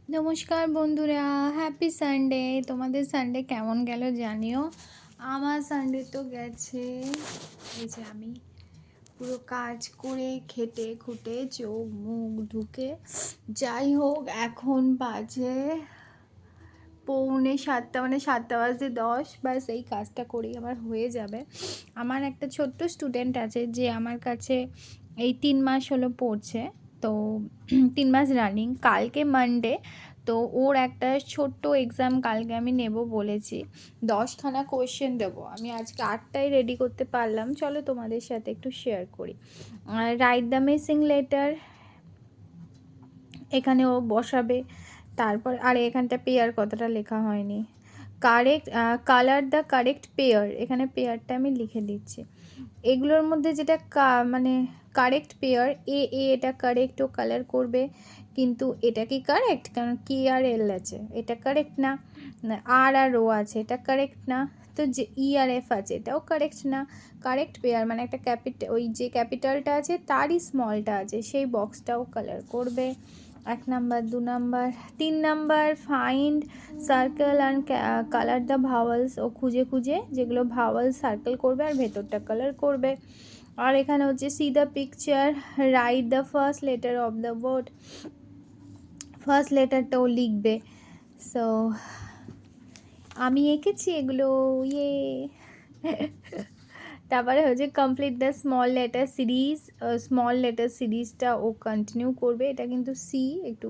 নমস্কার বন্ধুরা, happy Sunday. তোমাদের সানডে কেমন গেল জানিও। আমার সানডে তো গেছে, এই যে আমি পুরো কাজ করে খেটে খুঁটে চোখ মুখ ঢুকে, যাই হোক এখন বাজে 6:45, মানে 7:10, ব্যাস এই কাজটা করেই আমার হয়ে যাবে। আমার একটা ছোট্ট স্টুডেন্ট আছে যে আমার কাছে এই 3 মাস হলো পড়ছে, তো 3 মাস রানিং। কালকে মানডে, তো ওর একটা ছোট্ট এক্সাম কালকে আমি নেব বলেছি। 10খানা কোয়েশ্চেন দেবো। আমি আজকে 8টায় রেডি করতে পারলাম, চলো তোমাদের সাথে একটু শেয়ার করি। রাইট দ্য মিসিং লেটার, এখানে ও বসাবে। তারপর আরে এখানটা পেয়ার কথাটা লেখা হয়নি। Correct colour the correct pair, এখানে পেয়ারটা আমি লিখে দিচ্ছি। এগুলোর মধ্যে যেটা মানে কারেক্ট পেয়ার, এটা কারেক্ট, ও কালার করবে। কিন্তু এটা কি কারেক্ট? কারণ কি আর এল আছে, এটা কারেক্ট না। আর ও আছে, এটা কারেক্ট না। তো যে আর এফ আছে, এটাও কারেক্ট না। কারেক্ট পেয়ার মানে একটা ওই যে ক্যাপিটালটা আছে তারই স্মলটা আছে, সেই বক্সটাও কালার করবে। 1 number, 2 number, 3 number find circle and colour the vowels, ও খুঁজে খুঁজে যেগুলো ভাওয়াল সার্কেল করবে আর ভেতরটা কালার করবে। আর এখানে হচ্ছে see the picture, write the first letter of the word, first লেটারটাও লিখবে। সো আমি এঁকেছি এগুলো, ইয়ে। তারপরে হচ্ছে complete the small letter series, small letter সিরিজটা ও কন্টিনিউ করবে। এটা কিন্তু সি একটু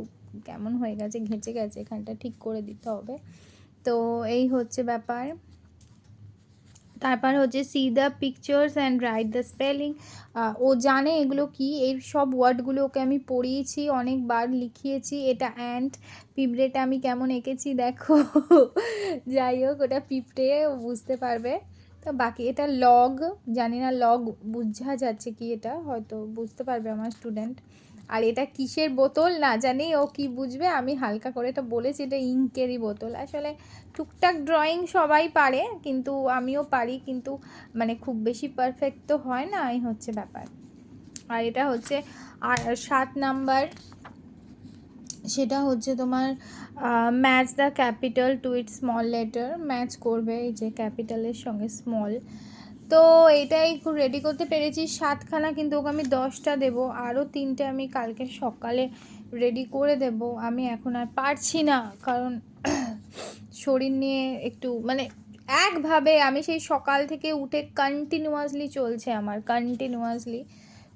কেমন হয়ে গেছে, ঘেঁচে গেছে, এখানটা ঠিক করে দিতে হবে। তো এই হচ্ছে ব্যাপার। তারপর হচ্ছে see the pictures and write the spelling. ও জানে এগুলো কি, এই সব ওয়ার্ডগুলো ওকে আমি পড়িয়েছি, অনেকবার লিখিয়েছি। এটা অ্যান্ট, পিঁপড়েটা আমি কেমন এঁকেছি দেখো। যাই হোক, ওটা পিঁপড়ে, ও বুঝতে পারবে। তো বাকি এটা লগ, জানি না লগ বোঝা যাচ্ছে কি, এটা হয়তো বুঝতে পারবে আমার স্টুডেন্ট। আর এটা কিসের বোতল না জানি, ও কি বুঝবে। আমি হালকা করে এটা বলেছি, এটা ইঙ্কেরই বোতল। আসলে টুকটাক ড্রয়িং সবাই পারে, কিন্তু আমিও পারি, কিন্তু মানে খুব বেশি পারফেক্ট তো হয় না, এই হচ্ছে ব্যাপার। আর এটা হচ্ছে আর 7 নাম্বার, সেটা হচ্ছে তোমার match the capital to it small letter, match করবে এই যে ক্যাপিটালের সঙ্গে স্মল। তো এটাই খুব রেডি করতে পেরেছি 7খানা, কিন্তু ওকে আমি 10টা দেবো। আরও 3টে আমি কালকে সকালে রেডি করে দেব। আমি এখন আর পারছি না, কারণ শরীর নিয়ে একটু মানে একভাবে আমি সেই সকাল থেকে উঠে কন্টিনিউয়াসলি চলছে আমার, কন্টিনিউয়াসলি।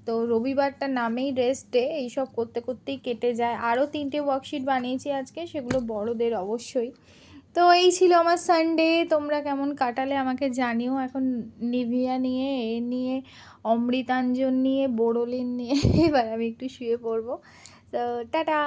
তো রবিবারটা নামেই রেস্ট ডে, এইসব করতে করতেই কেটে যায়। আরও 3টে ওয়ার্কশিট বানিয়েছি আজকে, সেগুলো বড়দের অবশ্যই। তো এই ছিল আমার সানডে। তোমরা কেমন কাটালে আমাকে জানিও। এখন নিভিয়া নিয়ে, এ নিয়ে, অমৃতাঞ্জন নিয়ে, বোরোলিন নিয়ে এবার আমি একটু শুয়ে পড়বো। তো টাটা।